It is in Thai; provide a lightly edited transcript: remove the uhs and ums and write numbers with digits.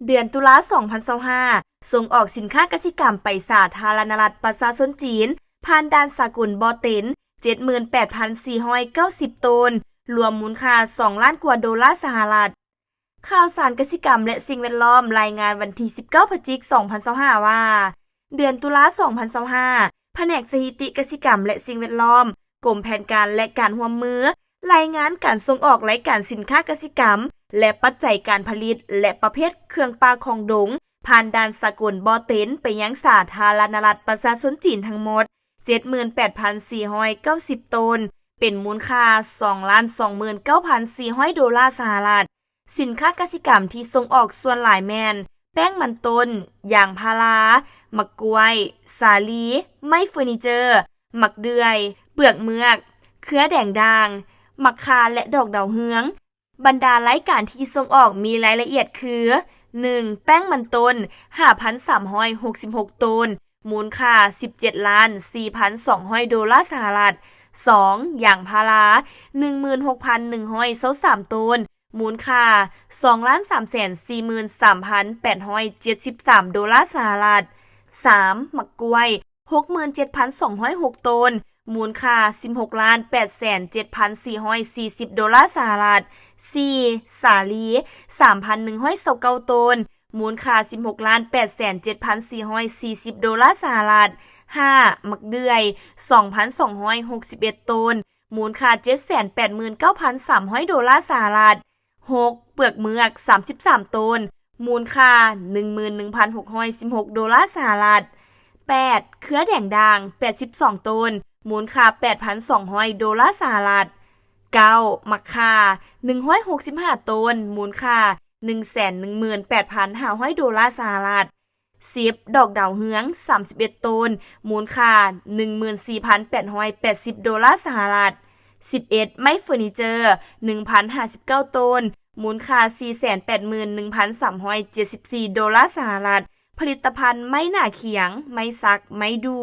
เดือนตุลา2025ส่งออกสินค้ากสิกรรมไปสาธารณรัฐประชาชนจีนผ่านด่านสากลบอเต็น 78,490 ตนรวมมูลค่า2ล้านกว่าดอลลาร์สหรัฐข่าวสารกสิกรรมและสิ่งแวดล้อมรายงานวันที่19พฤศจิกายน2025ว่าเดือนตุลา2025แผนกสถิติกสิกรรมและสิ่งแวดล้อมกรมแผนการและการร่วมมือรายงานการส่งออกรายการสินค้ากสิกรรมและปัจจัยการผลิตและประเภทเครื่องปลาของดงผ่านด่านสากลบอเต็นไปยังสาธารณรัฐประชาชนจีนทั้งหมด 78,490 ตนเป็นมูลค่า 2,29,400 ดอลลาร์สหรัฐสินค้ากสิกรรมที่ส่งออกส่วนหลายแมนแป้งมันต้นยางพาราหมักกล้วยสาลีไม้เฟอร์นิเจอร์หมักเดือยเปลือกเมือกเครือแดงด่างหมักคาและดอกดาวเฮืองบรรดารายการที่ส่งออกมีรายละเอียดคือ 1. แป้งมันต้น 5,366 ตนมูลค่า 17,4,200 ดอลลาร์สหรัฐ 2. ยางพารา 16,123 ตนมูลค่า 2,343,873 ดอลลาร์สหรัฐ 3. หมักกล้วย 67,206 ตนมูลค่า 16,807,440 ดอลลาร์สหรัฐ 4. สาลี 3,129 ตนมูลค่า 16,807,440 ดอลลาร์สหรัฐ 5. หมักเดือย 2,261 ตนมูลค่า 789,300 ดอลลาร์สหรัฐ 6. เปลือกเมือก 33 ตนมูลค่า 11,616 ดอลลาร์สหรัฐ 8. เครือแดงด่าง 82 ตนมูลค่า 8,200 ดอลลาร์สหรัฐ 9. มะข่า 165 ตนมูลค่า 118,500 ดอลลาร์สหรัฐ 10. ดอกดาวเฮือง31 ตนมูลค่า 14,880 ดอลลาร์สหรัฐ 11. ไม้เฟอร์นิเจอร์ 1,059 ตนมูลค่า 481,374 ดอลลาร์สหรัฐผลิตภัณฑ์ไม้หน้าเขียงไม้ซักไม้ดู